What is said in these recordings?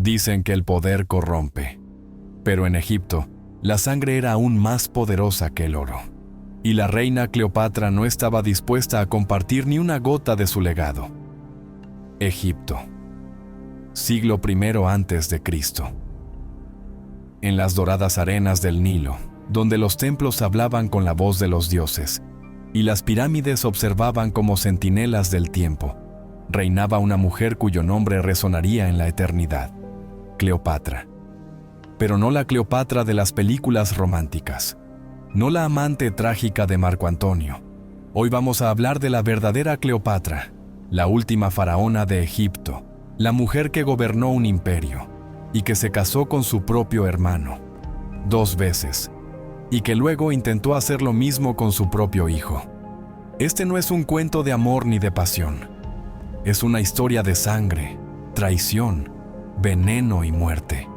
Dicen que el poder corrompe, pero en Egipto, la sangre era aún más poderosa que el oro. Y la reina Cleopatra no estaba dispuesta a compartir ni una gota de su legado. Egipto, siglo I antes de Cristo. En las doradas arenas del Nilo, donde los templos hablaban con la voz de los dioses, y las pirámides observaban como centinelas del tiempo, reinaba una mujer cuyo nombre resonaría en la eternidad: Cleopatra. Pero no la Cleopatra de las películas románticas, no la amante trágica de Marco Antonio. Hoy vamos a hablar de la verdadera Cleopatra, la última faraona de Egipto, la mujer que gobernó un imperio y que se casó con su propio hermano 2 veces, y que luego intentó hacer lo mismo con su propio hijo. Este no es un cuento de amor ni de pasión. Es una historia de sangre, traición, veneno y muerte.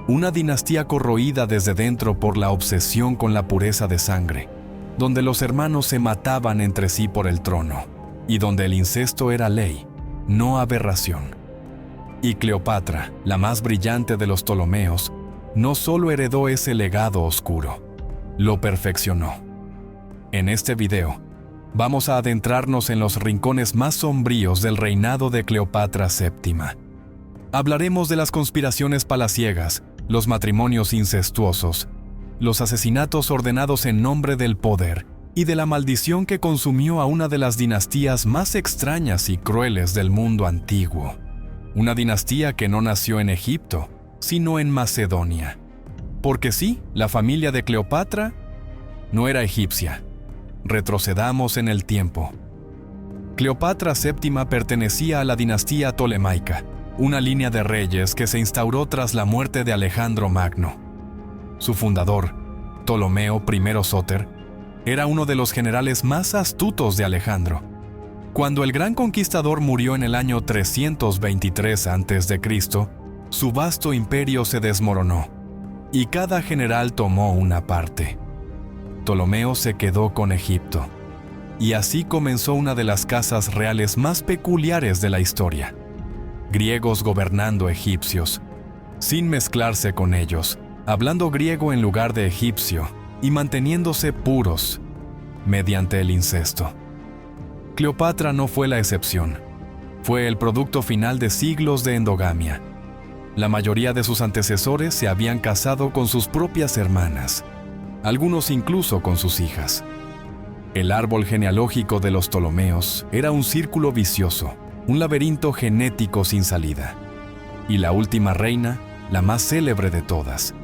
Una dinastía corroída desde dentro por la obsesión con la pureza de sangre, donde los hermanos se mataban entre sí por el trono, y donde el incesto era ley, no aberración. Y Cleopatra, la más brillante de los Ptolomeos, no solo heredó ese legado oscuro, lo perfeccionó. En este video, vamos a adentrarnos en los rincones más sombríos del reinado de Cleopatra VII. Hablaremos de las conspiraciones palaciegas, los matrimonios incestuosos, los asesinatos ordenados en nombre del poder y de la maldición que consumió a una de las dinastías más extrañas y crueles del mundo antiguo. Una dinastía que no nació en Egipto, sino en Macedonia. Porque sí, la familia de Cleopatra no era egipcia. Retrocedamos en el tiempo. Cleopatra VII pertenecía a la dinastía tolemaica, una línea de reyes que se instauró tras la muerte de Alejandro Magno. Su fundador, Ptolomeo I Sóter, era uno de los generales más astutos de Alejandro. Cuando el gran conquistador murió en el año 323 a.C., su vasto imperio se desmoronó, y cada general tomó una parte. Ptolomeo se quedó con Egipto, y así comenzó una de las casas reales más peculiares de la historia. Griegos gobernando egipcios, sin mezclarse con ellos, hablando griego en lugar de egipcio y manteniéndose puros mediante el incesto. Cleopatra no fue la excepción. Fue el producto final de siglos de endogamia. La mayoría de sus antecesores se habían casado con sus propias hermanas, algunos incluso con sus hijas. El árbol genealógico de los Ptolomeos era un círculo vicioso, un laberinto genético sin salida. Y la última reina, la más célebre de todas,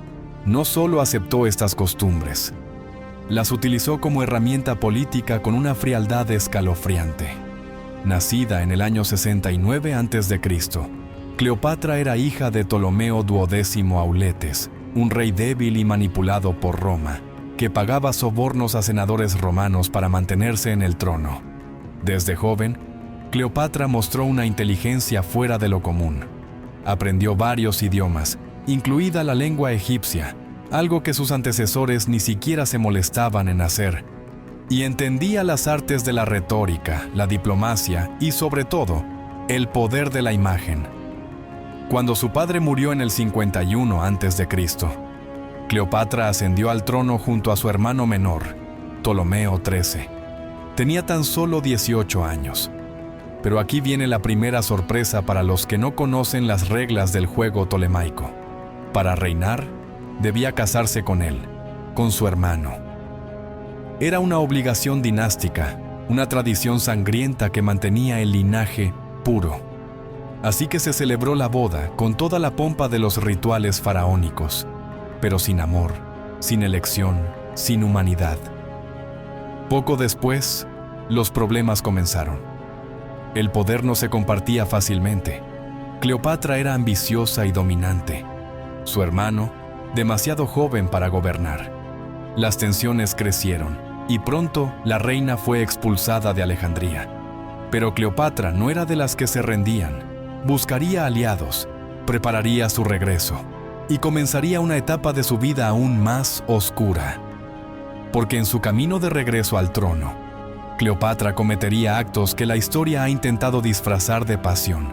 no solo aceptó estas costumbres, las utilizó como herramienta política con una frialdad escalofriante. Nacida en el año 69 a.C., Cleopatra era hija de Ptolomeo XII Auletes, un rey débil y manipulado por Roma, que pagaba sobornos a senadores romanos para mantenerse en el trono. Desde joven, Cleopatra mostró una inteligencia fuera de lo común. Aprendió varios idiomas, incluida la lengua egipcia, algo que sus antecesores ni siquiera se molestaban en hacer, y entendía las artes de la retórica, la diplomacia y, sobre todo, el poder de la imagen. Cuando su padre murió en el 51 a.C., Cleopatra ascendió al trono junto a su hermano menor, Ptolomeo XIII. Tenía tan solo 18 años. Pero aquí viene la primera sorpresa para los que no conocen las reglas del juego tolemaico. Para reinar, debía casarse con él, con su hermano. Era una obligación dinástica, una tradición sangrienta que mantenía el linaje puro. Así que se celebró la boda con toda la pompa de los rituales faraónicos, pero sin amor, sin elección, sin humanidad. Poco después, los problemas comenzaron. El poder no se compartía fácilmente. Cleopatra era ambiciosa y dominante. Su hermano, demasiado joven para gobernar. Las tensiones crecieron, y pronto la reina fue expulsada de Alejandría. Pero Cleopatra no era de las que se rendían. Buscaría aliados, prepararía su regreso, y comenzaría una etapa de su vida aún más oscura. Porque en su camino de regreso al trono, Cleopatra cometería actos que la historia ha intentado disfrazar de pasión.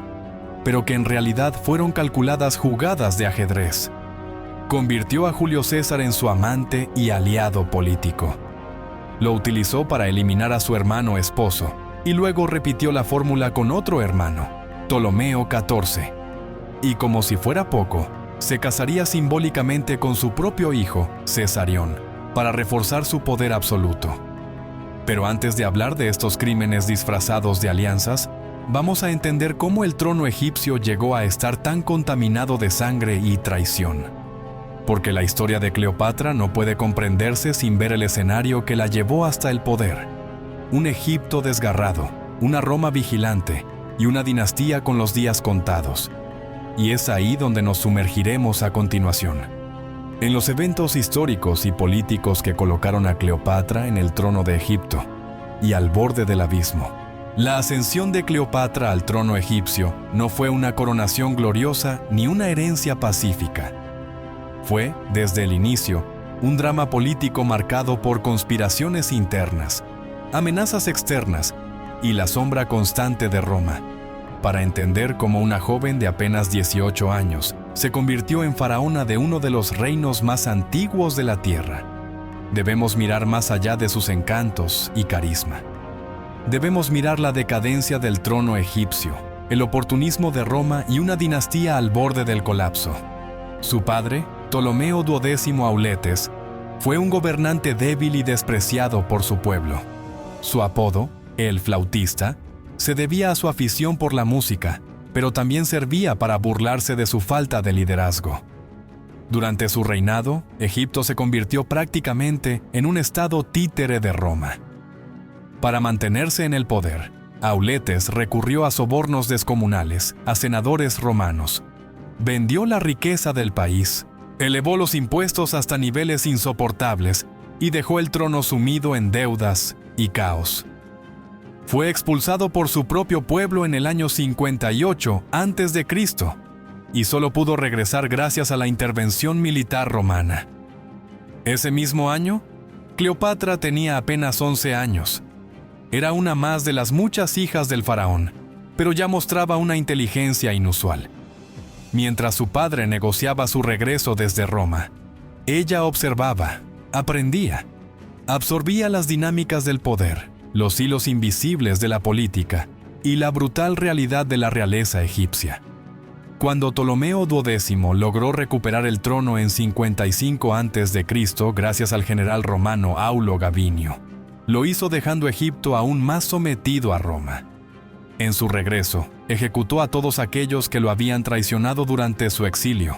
pero que en realidad fueron calculadas jugadas de ajedrez. Convirtió a Julio César en su amante y aliado político. Lo utilizó para eliminar a su hermano esposo, y luego repitió la fórmula con otro hermano, Ptolomeo XIV. Y como si fuera poco, se casaría simbólicamente con su propio hijo, Cesarión, para reforzar su poder absoluto. Pero antes de hablar de estos crímenes disfrazados de alianzas, vamos a entender cómo el trono egipcio llegó a estar tan contaminado de sangre y traición. Porque la historia de Cleopatra no puede comprenderse sin ver el escenario que la llevó hasta el poder. Un Egipto desgarrado, una Roma vigilante y una dinastía con los días contados. Y es ahí donde nos sumergiremos a continuación. En los eventos históricos y políticos que colocaron a Cleopatra en el trono de Egipto y al borde del abismo. La ascensión de Cleopatra al trono egipcio no fue una coronación gloriosa ni una herencia pacífica. Fue, desde el inicio, un drama político marcado por conspiraciones internas, amenazas externas y la sombra constante de Roma. Para entender cómo una joven de apenas 18 años se convirtió en faraona de uno de los reinos más antiguos de la tierra, debemos mirar más allá de sus encantos y carisma. Debemos mirar la decadencia del trono egipcio, el oportunismo de Roma y una dinastía al borde del colapso. Su padre, Ptolomeo XII Auletes, fue un gobernante débil y despreciado por su pueblo. Su apodo, el flautista, se debía a su afición por la música, pero también servía para burlarse de su falta de liderazgo. Durante su reinado, Egipto se convirtió prácticamente en un estado títere de Roma. Para mantenerse en el poder, Auletes recurrió a sobornos descomunales a senadores romanos. Vendió la riqueza del país, elevó los impuestos hasta niveles insoportables y dejó el trono sumido en deudas y caos. Fue expulsado por su propio pueblo en el año 58 a.C. y solo pudo regresar gracias a la intervención militar romana. Ese mismo año, Cleopatra tenía apenas 11 años. Era una más de las muchas hijas del faraón, pero ya mostraba una inteligencia inusual. Mientras su padre negociaba su regreso desde Roma, ella observaba, aprendía, absorbía las dinámicas del poder, los hilos invisibles de la política y la brutal realidad de la realeza egipcia. Cuando Ptolomeo XII logró recuperar el trono en 55 a.C. gracias al general romano Aulo Gabinio, lo hizo dejando Egipto aún más sometido a Roma. En su regreso, ejecutó a todos aquellos que lo habían traicionado durante su exilio.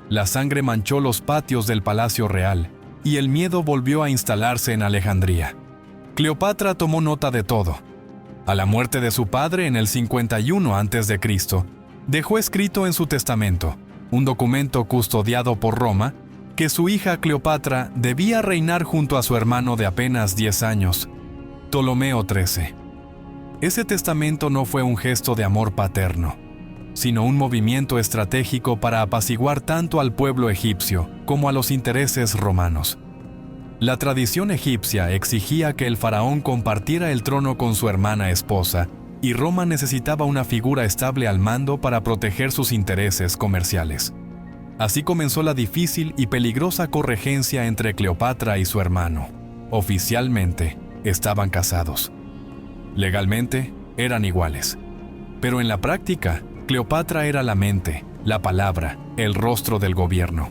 La sangre manchó los patios del Palacio Real y el miedo volvió a instalarse en Alejandría. Cleopatra tomó nota de todo. A la muerte de su padre en el 51 a.C., dejó escrito en su testamento, un documento custodiado por Roma, que su hija Cleopatra debía reinar junto a su hermano de apenas 10 años, Ptolomeo XIII. Ese testamento no fue un gesto de amor paterno, sino un movimiento estratégico para apaciguar tanto al pueblo egipcio como a los intereses romanos. La tradición egipcia exigía que el faraón compartiera el trono con su hermana esposa, y Roma necesitaba una figura estable al mando para proteger sus intereses comerciales. Así comenzó la difícil y peligrosa corregencia entre Cleopatra y su hermano. Oficialmente, estaban casados. Legalmente, eran iguales. Pero en la práctica, Cleopatra era la mente, la palabra, el rostro del gobierno.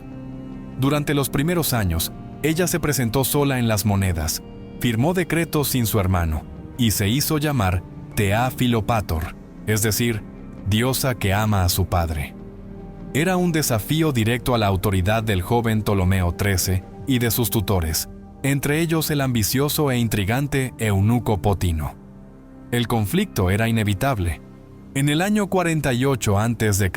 Durante los primeros años, ella se presentó sola en las monedas, firmó decretos sin su hermano, y se hizo llamar Tea Filopator, es decir, diosa que ama a su padre. Era un desafío directo a la autoridad del joven Ptolomeo XIII y de sus tutores, entre ellos el ambicioso e intrigante eunuco Potino. El conflicto era inevitable. En el año 48 a.C.,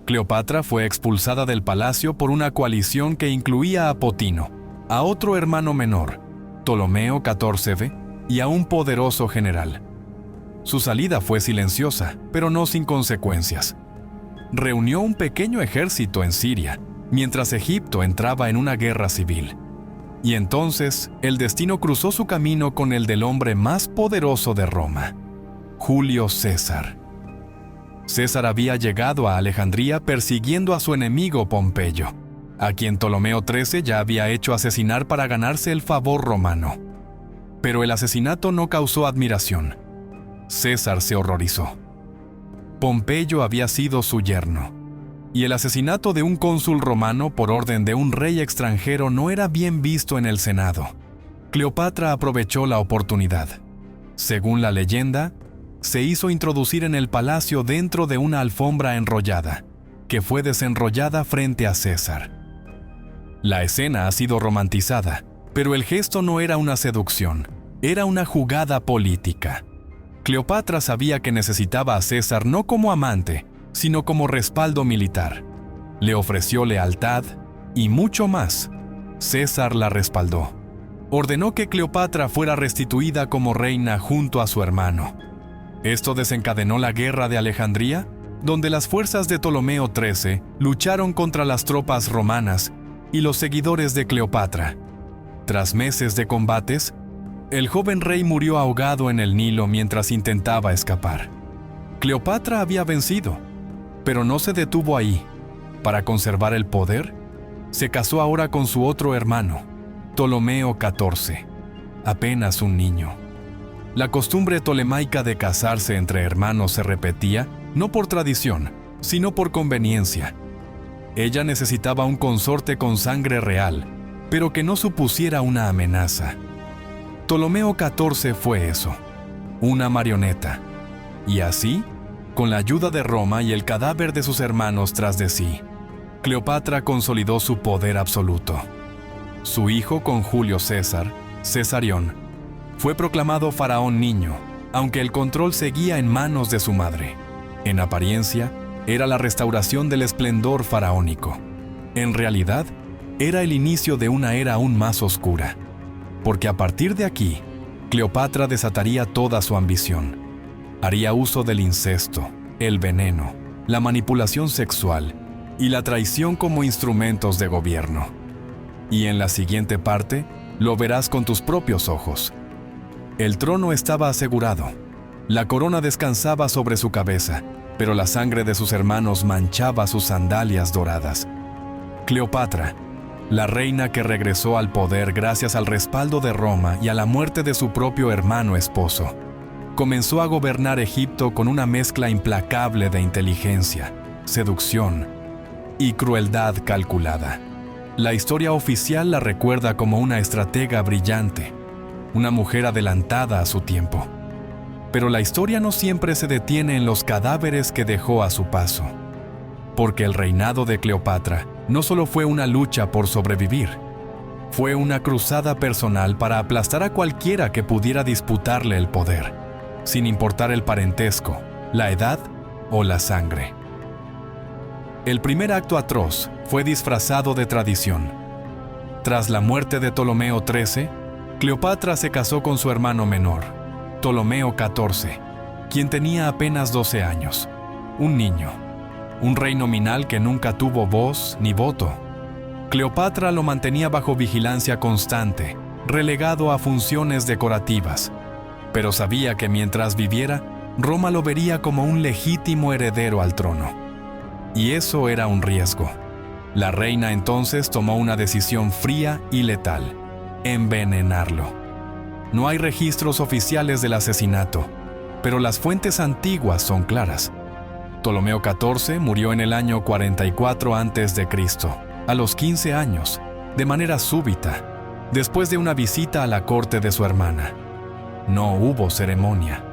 Cleopatra fue expulsada del palacio por una coalición que incluía a Potino, a otro hermano menor, Ptolomeo XIV, y a un poderoso general. Su salida fue silenciosa, pero no sin consecuencias. Reunió un pequeño ejército en Siria, mientras Egipto entraba en una guerra civil. Y entonces, el destino cruzó su camino con el del hombre más poderoso de Roma, Julio César. César había llegado a Alejandría persiguiendo a su enemigo Pompeyo, a quien Ptolomeo XIII ya había hecho asesinar para ganarse el favor romano. Pero el asesinato no causó admiración. César se horrorizó. Pompeyo había sido su yerno, y el asesinato de un cónsul romano por orden de un rey extranjero no era bien visto en el Senado. Cleopatra aprovechó la oportunidad. Según la leyenda, se hizo introducir en el palacio dentro de una alfombra enrollada, que fue desenrollada frente a César. La escena ha sido romantizada, pero el gesto no era una seducción, era una jugada política. Cleopatra sabía que necesitaba a César no como amante, sino como respaldo militar. Le ofreció lealtad y mucho más. César la respaldó. Ordenó que Cleopatra fuera restituida como reina junto a su hermano. Esto desencadenó la guerra de Alejandría, donde las fuerzas de Ptolomeo XIII lucharon contra las tropas romanas y los seguidores de Cleopatra. Tras meses de combates, el joven rey murió ahogado en el Nilo mientras intentaba escapar. Cleopatra había vencido, pero no se detuvo ahí. Para conservar el poder, se casó ahora con su otro hermano, Ptolomeo XIV, apenas un niño. La costumbre tolemaica de casarse entre hermanos se repetía, no por tradición, sino por conveniencia. Ella necesitaba un consorte con sangre real, pero que no supusiera una amenaza. Ptolomeo XIV fue eso, una marioneta. Y así, con la ayuda de Roma y el cadáver de sus hermanos tras de sí, Cleopatra consolidó su poder absoluto. Su hijo con Julio César, Cesarión, fue proclamado faraón niño, aunque el control seguía en manos de su madre. En apariencia, era la restauración del esplendor faraónico. En realidad, era el inicio de una era aún más oscura, porque a partir de aquí, Cleopatra desataría toda su ambición. Haría uso del incesto, el veneno, la manipulación sexual y la traición como instrumentos de gobierno. Y en la siguiente parte, lo verás con tus propios ojos. El trono estaba asegurado. La corona descansaba sobre su cabeza, pero la sangre de sus hermanos manchaba sus sandalias doradas. Cleopatra, la reina que regresó al poder gracias al respaldo de Roma y a la muerte de su propio hermano esposo, comenzó a gobernar Egipto con una mezcla implacable de inteligencia, seducción y crueldad calculada. La historia oficial la recuerda como una estratega brillante, una mujer adelantada a su tiempo. Pero la historia no siempre se detiene en los cadáveres que dejó a su paso, porque el reinado de Cleopatra no solo fue una lucha por sobrevivir, fue una cruzada personal para aplastar a cualquiera que pudiera disputarle el poder, sin importar el parentesco, la edad o la sangre. El primer acto atroz fue disfrazado de tradición. Tras la muerte de Ptolomeo XIII, Cleopatra se casó con su hermano menor, Ptolomeo XIV, quien tenía apenas 12 años, un niño, un rey nominal que nunca tuvo voz ni voto. Cleopatra lo mantenía bajo vigilancia constante, relegado a funciones decorativas, pero sabía que mientras viviera, Roma lo vería como un legítimo heredero al trono. Y eso era un riesgo. La reina entonces tomó una decisión fría y letal: envenenarlo. No hay registros oficiales del asesinato, pero las fuentes antiguas son claras. Ptolomeo XIV murió en el año 44 a.C., a los 15 años, de manera súbita, después de una visita a la corte de su hermana. No hubo ceremonia,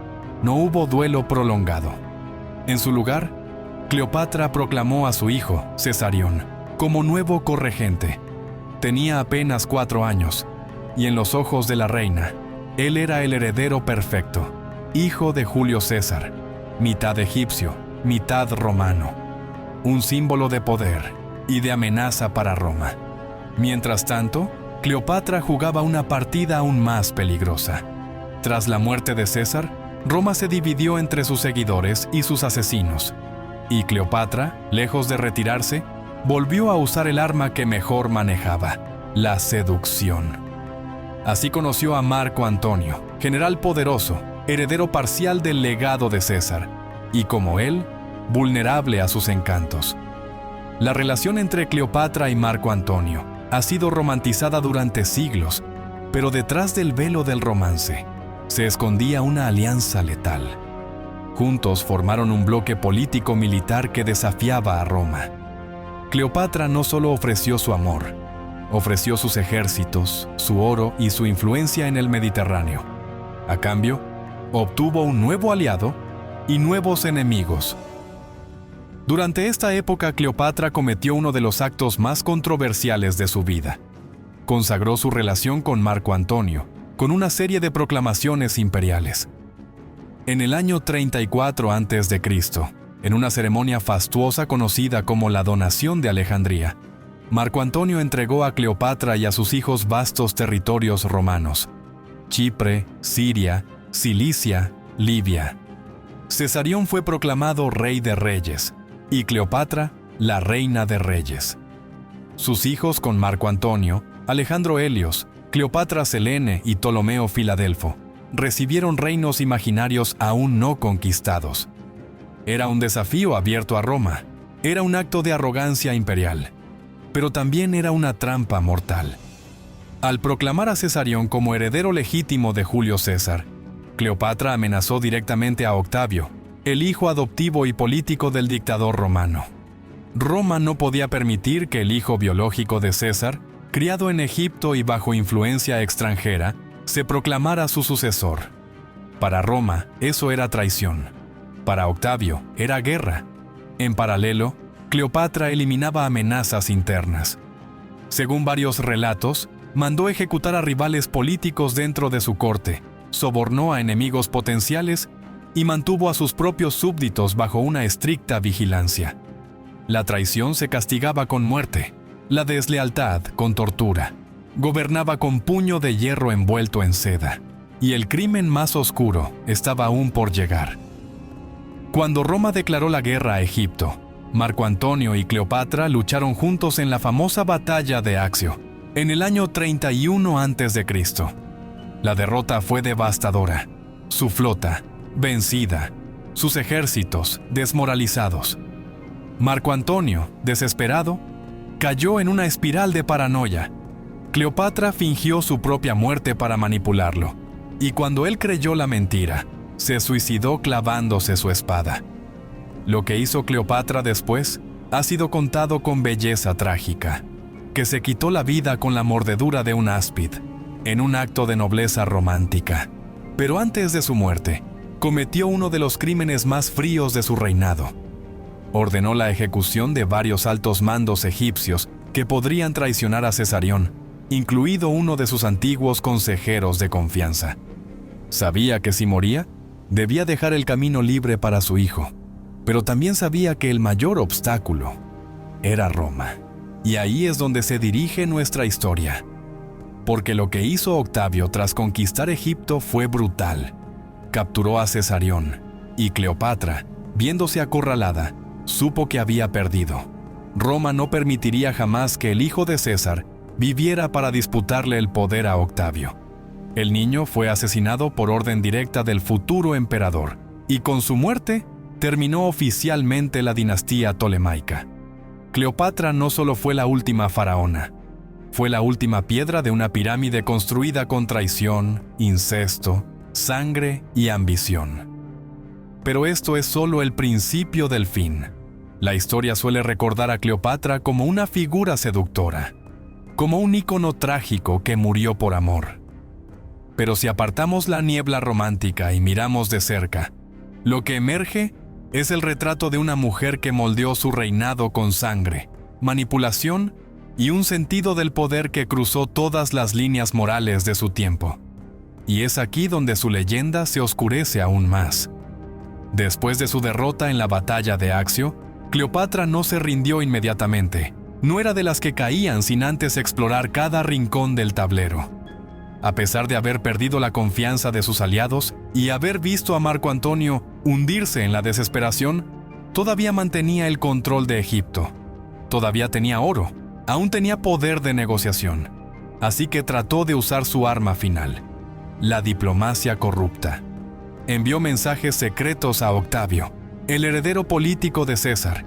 no hubo duelo prolongado. En su lugar, Cleopatra proclamó a su hijo, Cesarión, como nuevo corregente. Tenía apenas 4 años, y en los ojos de la reina, él era el heredero perfecto, hijo de Julio César, mitad egipcio, mitad romano, un símbolo de poder y de amenaza para Roma. Mientras tanto, Cleopatra jugaba una partida aún más peligrosa. Tras la muerte de César, Roma se dividió entre sus seguidores y sus asesinos, y Cleopatra, lejos de retirarse, volvió a usar el arma que mejor manejaba: la seducción. Así conoció a Marco Antonio, general poderoso, heredero parcial del legado de César, y como él, vulnerable a sus encantos. La relación entre Cleopatra y Marco Antonio ha sido romantizada durante siglos, pero detrás del velo del romance se escondía una alianza letal. Juntos formaron un bloque político-militar que desafiaba a Roma. Cleopatra no solo ofreció su amor, ofreció sus ejércitos, su oro y su influencia en el Mediterráneo. A cambio, obtuvo un nuevo aliado y nuevos enemigos. Durante esta época, Cleopatra cometió uno de los actos más controversiales de su vida. Consagró su relación con Marco Antonio, con una serie de proclamaciones imperiales. En el año 34 a.C., en una ceremonia fastuosa conocida como la Donación de Alejandría, Marco Antonio entregó a Cleopatra y a sus hijos vastos territorios romanos: Chipre, Siria, Cilicia, Libia. Cesarión fue proclamado rey de reyes y Cleopatra la reina de reyes. Sus hijos con Marco Antonio, Alejandro Helios, Cleopatra Selene y Ptolomeo Filadelfo, recibieron reinos imaginarios aún no conquistados. Era un desafío abierto a Roma, era un acto de arrogancia imperial, pero también era una trampa mortal. Al proclamar a Cesarión como heredero legítimo de Julio César, Cleopatra amenazó directamente a Octavio, el hijo adoptivo y político del dictador romano. Roma no podía permitir que el hijo biológico de César, criado en Egipto y bajo influencia extranjera, se proclamara su sucesor. Para Roma, eso era traición. Para Octavio, era guerra. En paralelo, Cleopatra eliminaba amenazas internas. Según varios relatos, mandó ejecutar a rivales políticos dentro de su corte, sobornó a enemigos potenciales y mantuvo a sus propios súbditos bajo una estricta vigilancia. La traición se castigaba con muerte, la deslealtad con tortura. Gobernaba con puño de hierro envuelto en seda, y el crimen más oscuro estaba aún por llegar. Cuando Roma declaró la guerra a Egipto, Marco Antonio y Cleopatra lucharon juntos en la famosa batalla de Accio, en el año 31 a.C. La derrota fue devastadora. Su flota, vencida, sus ejércitos, desmoralizados. Marco Antonio, desesperado, cayó en una espiral de paranoia. Cleopatra fingió su propia muerte para manipularlo, y cuando él creyó la mentira, se suicidó clavándose su espada. Lo que hizo Cleopatra después ha sido contado con belleza trágica, que se quitó la vida con la mordedura de un áspid, en un acto de nobleza romántica. Pero antes de su muerte, cometió uno de los crímenes más fríos de su reinado. Ordenó la ejecución de varios altos mandos egipcios que podrían traicionar a Cesarión, incluido uno de sus antiguos consejeros de confianza. Sabía que si moría, debía dejar el camino libre para su hijo, pero también sabía que el mayor obstáculo era Roma. Y ahí es donde se dirige nuestra historia. Porque lo que hizo Octavio tras conquistar Egipto fue brutal. Capturó a Cesarión, y Cleopatra, viéndose acorralada, supo que había perdido. Roma no permitiría jamás que el hijo de César viviera para disputarle el poder a Octavio. El niño fue asesinado por orden directa del futuro emperador, y con su muerte terminó oficialmente la dinastía tolemaica. Cleopatra no solo fue la última faraona, fue la última piedra de una pirámide construida con traición, incesto, sangre y ambición. Pero esto es solo el principio del fin. La historia suele recordar a Cleopatra como una figura seductora, como un ícono trágico que murió por amor. Pero si apartamos la niebla romántica y miramos de cerca, lo que emerge es el retrato de una mujer que moldeó su reinado con sangre, manipulación y un sentido del poder que cruzó todas las líneas morales de su tiempo. Y es aquí donde su leyenda se oscurece aún más. Después de su derrota en la batalla de Accio, Cleopatra no se rindió inmediatamente. No era de las que caían sin antes explorar cada rincón del tablero. A pesar de haber perdido la confianza de sus aliados y haber visto a Marco Antonio hundirse en la desesperación, todavía mantenía el control de Egipto. Todavía tenía oro, aún tenía poder de negociación. Así que trató de usar su arma final, la diplomacia corrupta. Envió mensajes secretos a Octavio, el heredero político de César,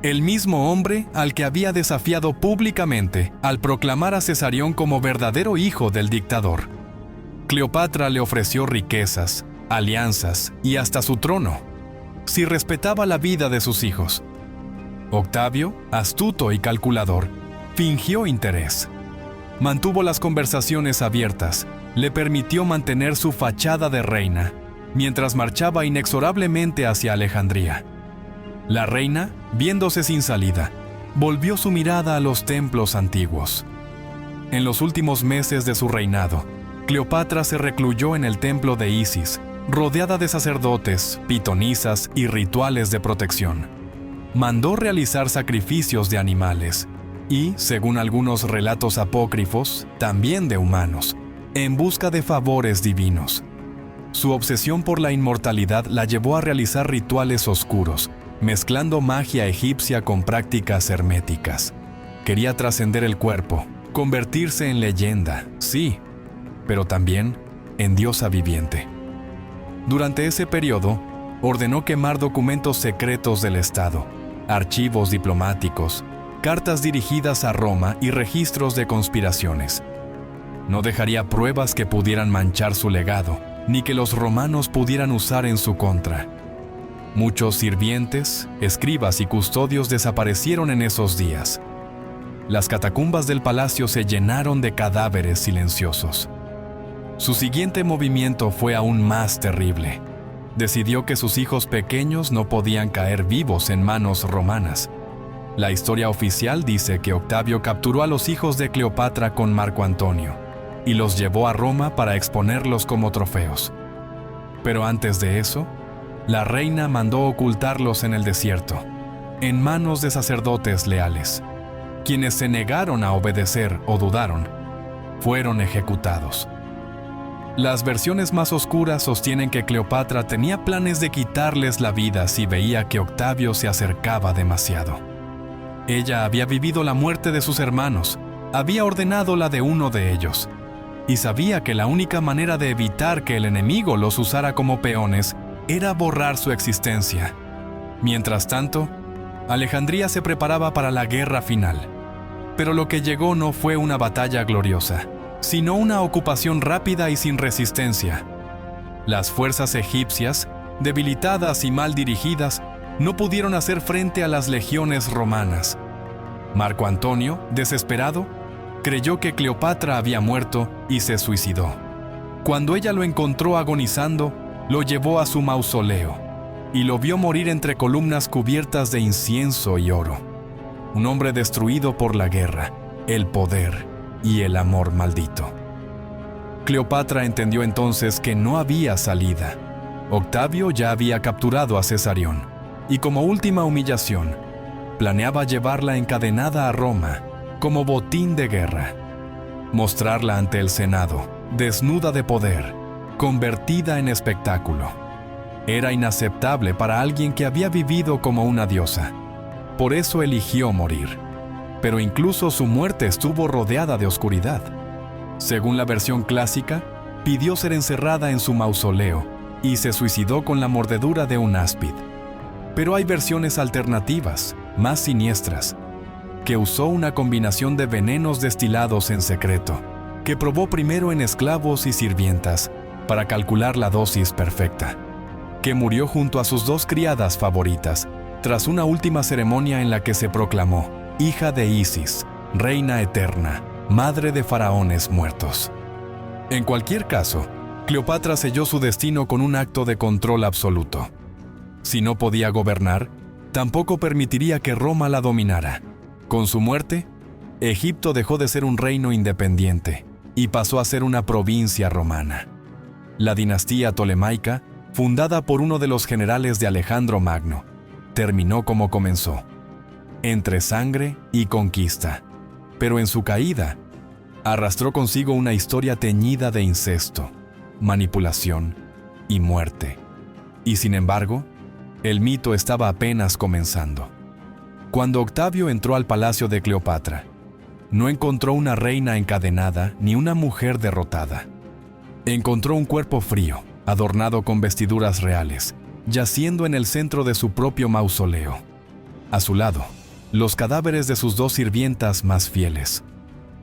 el mismo hombre al que había desafiado públicamente al proclamar a Cesarión como verdadero hijo del dictador. Cleopatra le ofreció riquezas, alianzas y hasta su trono, si respetaba la vida de sus hijos. Octavio, astuto y calculador, fingió interés. Mantuvo las conversaciones abiertas, le permitió mantener su fachada de reina, mientras marchaba inexorablemente hacia Alejandría. La reina, viéndose sin salida, volvió su mirada a los templos antiguos. En los últimos meses de su reinado, Cleopatra se recluyó en el templo de Isis, rodeada de sacerdotes, pitonisas y rituales de protección. Mandó realizar sacrificios de animales y, según algunos relatos apócrifos, también de humanos, en busca de favores divinos. Su obsesión por la inmortalidad la llevó a realizar rituales oscuros, mezclando magia egipcia con prácticas herméticas. Quería trascender el cuerpo, convertirse en leyenda, sí, pero también en diosa viviente. Durante ese periodo, ordenó quemar documentos secretos del Estado, archivos diplomáticos, cartas dirigidas a Roma y registros de conspiraciones. No dejaría pruebas que pudieran manchar su legado, ni que los romanos pudieran usar en su contra. Muchos sirvientes, escribas y custodios desaparecieron en esos días. Las catacumbas del palacio se llenaron de cadáveres silenciosos. Su siguiente movimiento fue aún más terrible. Decidió que sus hijos pequeños no podían caer vivos en manos romanas. La historia oficial dice que Octavio capturó a los hijos de Cleopatra con Marco Antonio y los llevó a Roma para exponerlos como trofeos. Pero antes de eso, la reina mandó ocultarlos en el desierto, en manos de sacerdotes leales. Quienes se negaron a obedecer o dudaron, fueron ejecutados. Las versiones más oscuras sostienen que Cleopatra tenía planes de quitarles la vida si veía que Octavio se acercaba demasiado. Ella había vivido la muerte de sus hermanos, había ordenado la de uno de ellos, y sabía que la única manera de evitar que el enemigo los usara como peones era borrar su existencia. Mientras tanto, Alejandría se preparaba para la guerra final. Pero lo que llegó no fue una batalla gloriosa, sino una ocupación rápida y sin resistencia. Las fuerzas egipcias, debilitadas y mal dirigidas, no pudieron hacer frente a las legiones romanas. Marco Antonio, desesperado, creyó que Cleopatra había muerto y se suicidó. Cuando ella lo encontró agonizando, lo llevó a su mausoleo y lo vio morir entre columnas cubiertas de incienso y oro. Un hombre destruido por la guerra, el poder y el amor maldito. Cleopatra entendió entonces que no había salida. Octavio ya había capturado a Cesarión y, como última humillación, planeaba llevarla encadenada a Roma como botín de guerra, mostrarla ante el Senado, desnuda de poder, convertida en espectáculo. Era inaceptable para alguien que había vivido como una diosa. Por eso eligió morir. Pero incluso su muerte estuvo rodeada de oscuridad. Según la versión clásica, pidió ser encerrada en su mausoleo y se suicidó con la mordedura de un áspid. Pero hay versiones alternativas, más siniestras, que usó una combinación de venenos destilados en secreto, que probó primero en esclavos y sirvientas para calcular la dosis perfecta, que murió junto a sus dos criadas favoritas, tras una última ceremonia en la que se proclamó hija de Isis, reina eterna, madre de faraones muertos. En cualquier caso, Cleopatra selló su destino con un acto de control absoluto. Si no podía gobernar, tampoco permitiría que Roma la dominara. Con su muerte, Egipto dejó de ser un reino independiente y pasó a ser una provincia romana. La dinastía tolemaica, fundada por uno de los generales de Alejandro Magno, terminó como comenzó, entre sangre y conquista. Pero en su caída, arrastró consigo una historia teñida de incesto, manipulación y muerte. Y sin embargo, el mito estaba apenas comenzando. Cuando Octavio entró al palacio de Cleopatra, no encontró una reina encadenada ni una mujer derrotada. Encontró un cuerpo frío, adornado con vestiduras reales, yaciendo en el centro de su propio mausoleo. A su lado, los cadáveres de sus dos sirvientas más fieles.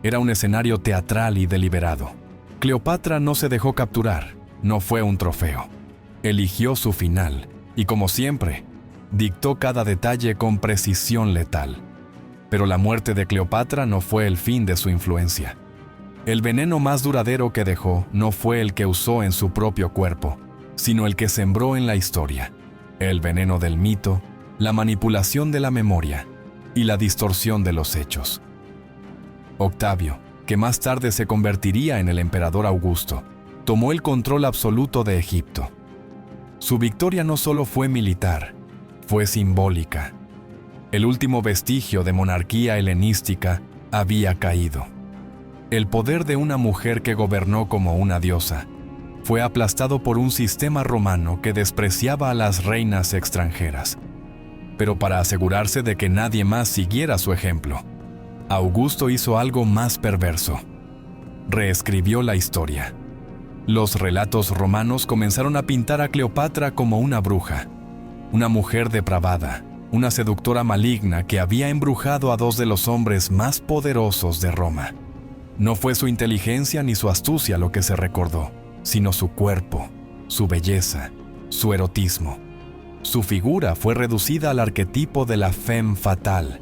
Era un escenario teatral y deliberado. Cleopatra no se dejó capturar, no fue un trofeo. Eligió su final y, como siempre, dictó cada detalle con precisión letal. Pero la muerte de Cleopatra no fue el fin de su influencia. El veneno más duradero que dejó no fue el que usó en su propio cuerpo, sino el que sembró en la historia. El veneno del mito, la manipulación de la memoria y la distorsión de los hechos. Octavio, que más tarde se convertiría en el emperador Augusto, tomó el control absoluto de Egipto. Su victoria no solo fue militar, fue simbólica. El último vestigio de monarquía helenística había caído. El poder de una mujer que gobernó como una diosa fue aplastado por un sistema romano que despreciaba a las reinas extranjeras. Pero para asegurarse de que nadie más siguiera su ejemplo, Augusto hizo algo más perverso. Reescribió la historia. Los relatos romanos comenzaron a pintar a Cleopatra como una bruja, una mujer depravada, una seductora maligna que había embrujado a dos de los hombres más poderosos de Roma. No fue su inteligencia ni su astucia lo que se recordó, sino su cuerpo, su belleza, su erotismo. Su figura fue reducida al arquetipo de la femme fatale,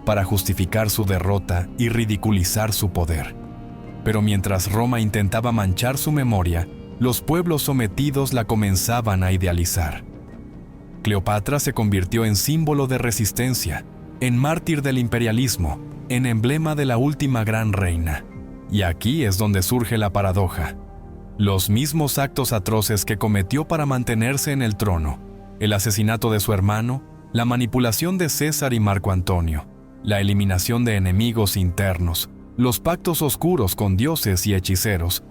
para justificar su derrota y ridiculizar su poder. Pero mientras Roma intentaba manchar su memoria, los pueblos sometidos la comenzaban a idealizar. Cleopatra se convirtió en símbolo de resistencia, en mártir del imperialismo, en emblema de la última gran reina. Y aquí es donde surge la paradoja. Los mismos actos atroces que cometió para mantenerse en el trono, el asesinato de su hermano, la manipulación de César y Marco Antonio, la eliminación de enemigos internos, los pactos oscuros con dioses y hechiceros,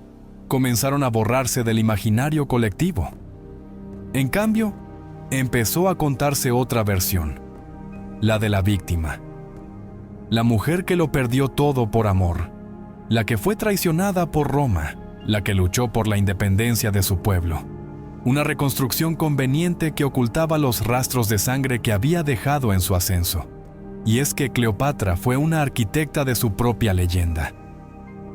comenzaron a borrarse del imaginario colectivo. En cambio, empezó a contarse otra versión, la de la víctima. La mujer que lo perdió todo por amor, la que fue traicionada por Roma, la que luchó por la independencia de su pueblo. Una reconstrucción conveniente que ocultaba los rastros de sangre que había dejado en su ascenso. Y es que Cleopatra fue una arquitecta de su propia leyenda.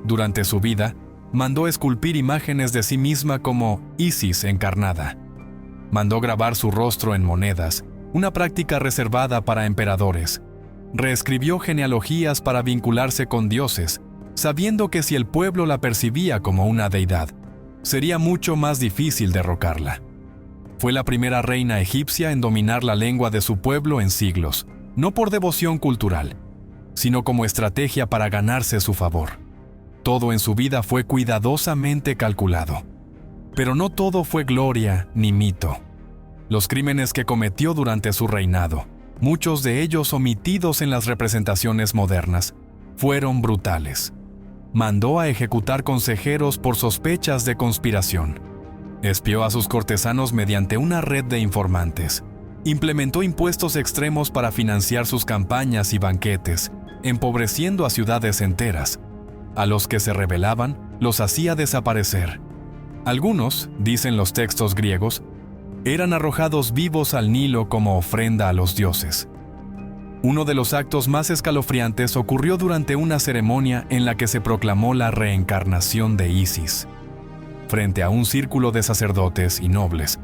Durante su vida, mandó esculpir imágenes de sí misma como Isis encarnada. Mandó grabar su rostro en monedas, una práctica reservada para emperadores. Reescribió genealogías para vincularse con dioses, sabiendo que si el pueblo la percibía como una deidad, sería mucho más difícil derrocarla. Fue la primera reina egipcia en dominar la lengua de su pueblo en siglos, no por devoción cultural, sino como estrategia para ganarse su favor. Todo en su vida fue cuidadosamente calculado. Pero no todo fue gloria ni mito. Los crímenes que cometió durante su reinado, muchos de ellos omitidos en las representaciones modernas, fueron brutales. Mandó a ejecutar consejeros por sospechas de conspiración. Espió a sus cortesanos mediante una red de informantes. Implementó impuestos extremos para financiar sus campañas y banquetes, empobreciendo a ciudades enteras. A los que se rebelaban, los hacía desaparecer. Algunos, dicen los textos griegos, eran arrojados vivos al Nilo como ofrenda a los dioses. Uno de los actos más escalofriantes ocurrió durante una ceremonia en la que se proclamó la reencarnación de Isis. Frente a un círculo de sacerdotes y nobles,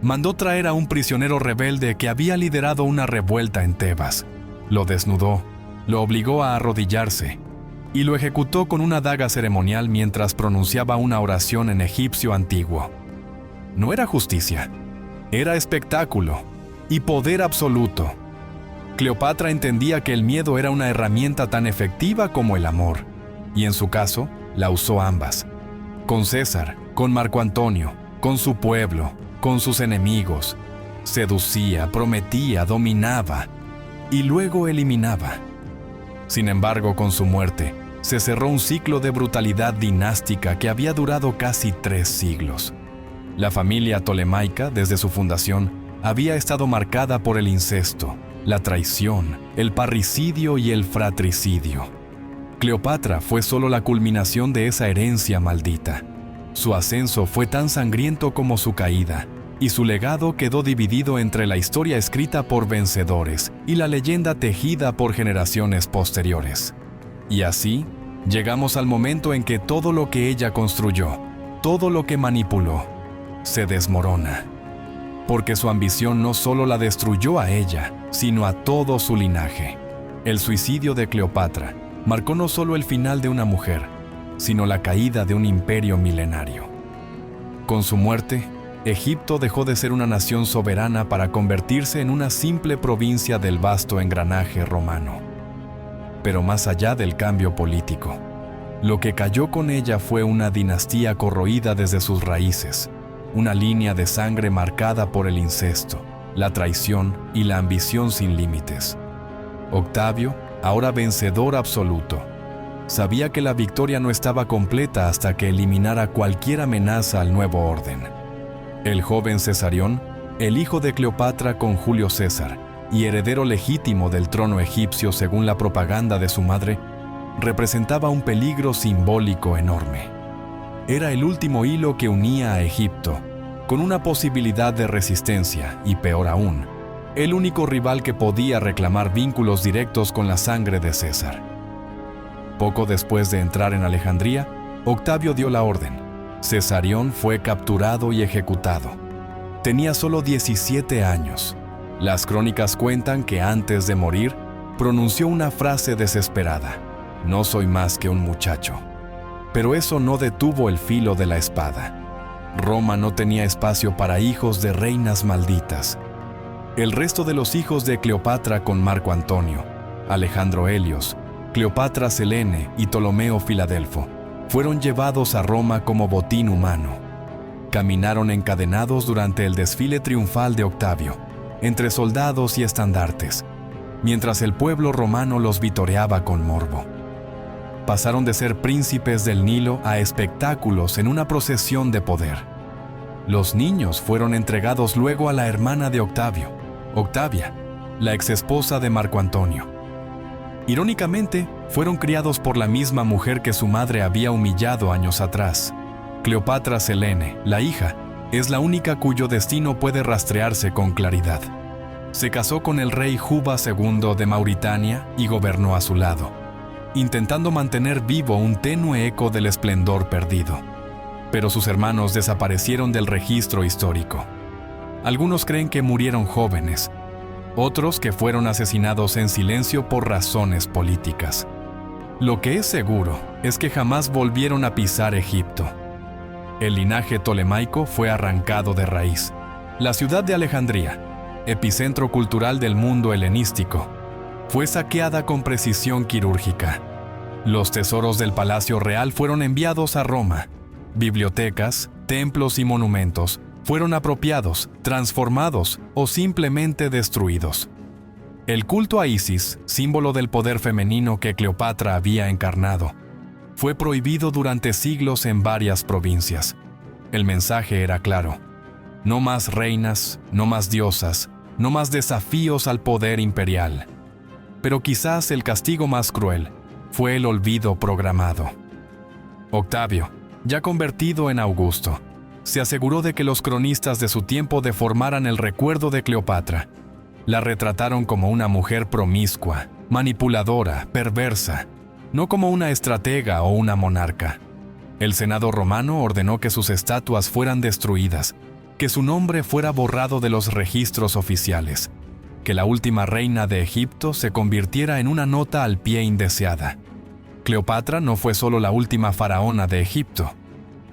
mandó traer a un prisionero rebelde que había liderado una revuelta en Tebas. Lo desnudó, lo obligó a arrodillarse y lo ejecutó con una daga ceremonial mientras pronunciaba una oración en egipcio antiguo. No era justicia, era espectáculo y poder absoluto. Cleopatra entendía que el miedo era una herramienta tan efectiva como el amor, y en su caso, la usó ambas. Con César, con Marco Antonio, con su pueblo, con sus enemigos. Seducía, prometía, dominaba y luego eliminaba. Sin embargo, con su muerte, se cerró un ciclo de brutalidad dinástica que había durado casi 3 siglos. La familia tolemaica, desde su fundación, había estado marcada por el incesto, la traición, el parricidio y el fratricidio. Cleopatra fue solo la culminación de esa herencia maldita. Su ascenso fue tan sangriento como su caída, y su legado quedó dividido entre la historia escrita por vencedores y la leyenda tejida por generaciones posteriores. Y así, llegamos al momento en que todo lo que ella construyó, todo lo que manipuló, se desmorona. Porque su ambición no solo la destruyó a ella, sino a todo su linaje. El suicidio de Cleopatra marcó no solo el final de una mujer, sino la caída de un imperio milenario. Con su muerte, Egipto dejó de ser una nación soberana para convertirse en una simple provincia del vasto engranaje romano. Pero más allá del cambio político, lo que cayó con ella fue una dinastía corroída desde sus raíces, una línea de sangre marcada por el incesto, la traición y la ambición sin límites. Octavio, ahora vencedor absoluto, sabía que la victoria no estaba completa hasta que eliminara cualquier amenaza al nuevo orden. El joven Cesarión, el hijo de Cleopatra con Julio César y heredero legítimo del trono egipcio según la propaganda de su madre, representaba un peligro simbólico enorme. Era el último hilo que unía a Egipto, con una posibilidad de resistencia y, peor aún, el único rival que podía reclamar vínculos directos con la sangre de César. Poco después de entrar en Alejandría, Octavio dio la orden. Cesarión fue capturado y ejecutado. Tenía solo 17 años. Las crónicas cuentan que antes de morir, pronunció una frase desesperada: «No soy más que un muchacho». Pero eso no detuvo el filo de la espada. Roma no tenía espacio para hijos de reinas malditas. El resto de los hijos de Cleopatra con Marco Antonio, Alejandro Helios, Cleopatra Selene y Ptolomeo Filadelfo fueron llevados a Roma como botín humano. Caminaron encadenados durante el desfile triunfal de Octavio, entre soldados y estandartes, mientras el pueblo romano los vitoreaba con morbo. Pasaron de ser príncipes del Nilo a espectáculos en una procesión de poder. Los niños fueron entregados luego a la hermana de Octavio, Octavia, la exesposa de Marco Antonio. Irónicamente, fueron criados por la misma mujer que su madre había humillado años atrás. Cleopatra Selene, la hija, es la única cuyo destino puede rastrearse con claridad. Se casó con el rey Juba II de Mauritania y gobernó a su lado, intentando mantener vivo un tenue eco del esplendor perdido. Pero sus hermanos desaparecieron del registro histórico. Algunos creen que murieron jóvenes, otros que fueron asesinados en silencio por razones políticas. Lo que es seguro es que jamás volvieron a pisar Egipto. El linaje tolemaico fue arrancado de raíz. La ciudad de Alejandría, epicentro cultural del mundo helenístico, fue saqueada con precisión quirúrgica. Los tesoros del Palacio Real fueron enviados a Roma. Bibliotecas, templos y monumentos fueron apropiados, transformados o simplemente destruidos. El culto a Isis, símbolo del poder femenino que Cleopatra había encarnado, fue prohibido durante siglos en varias provincias. El mensaje era claro: no más reinas, no más diosas, no más desafíos al poder imperial. Pero quizás el castigo más cruel fue el olvido programado. Octavio, ya convertido en Augusto, se aseguró de que los cronistas de su tiempo deformaran el recuerdo de Cleopatra. La retrataron como una mujer promiscua, manipuladora, perversa, no como una estratega o una monarca. El Senado romano ordenó que sus estatuas fueran destruidas, que su nombre fuera borrado de los registros oficiales, que la última reina de Egipto se convirtiera en una nota al pie indeseada. Cleopatra no fue solo la última faraona de Egipto,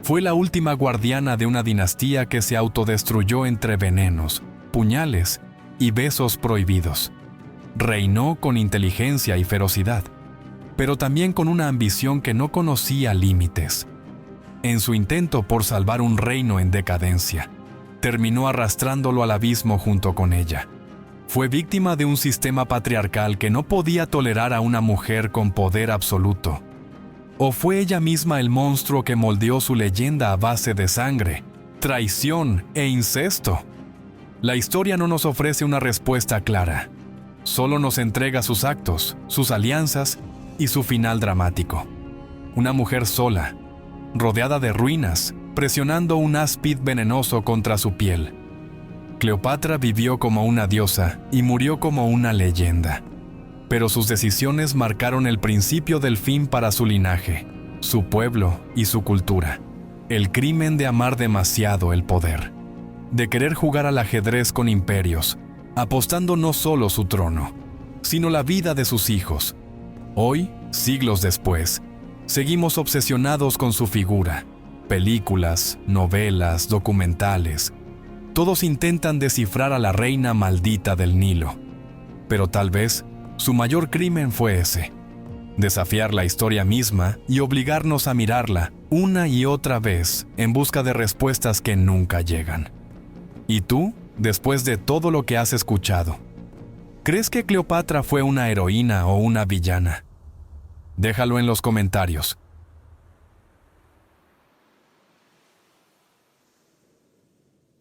fue la última guardiana de una dinastía que se autodestruyó entre venenos, puñales y besos prohibidos. Reinó con inteligencia y ferocidad, pero también con una ambición que no conocía límites. En su intento por salvar un reino en decadencia, terminó arrastrándolo al abismo junto con ella. Fue víctima de un sistema patriarcal que no podía tolerar a una mujer con poder absoluto. ¿O fue ella misma el monstruo que moldeó su leyenda a base de sangre, traición e incesto? La historia no nos ofrece una respuesta clara. Solo nos entrega sus actos, sus alianzas y su final dramático. Una mujer sola, rodeada de ruinas, presionando un áspid venenoso contra su piel, Cleopatra vivió como una diosa y murió como una leyenda. Pero sus decisiones marcaron el principio del fin para su linaje, su pueblo y su cultura. El crimen de amar demasiado el poder, de querer jugar al ajedrez con imperios, apostando no solo su trono, sino la vida de sus hijos. Hoy, siglos después, seguimos obsesionados con su figura. Películas, novelas, documentales, todos intentan descifrar a la reina maldita del Nilo. Pero tal vez su mayor crimen fue ese: desafiar la historia misma y obligarnos a mirarla una y otra vez en busca de respuestas que nunca llegan. ¿Y tú, después de todo lo que has escuchado, crees que Cleopatra fue una heroína o una villana? Déjalo en los comentarios.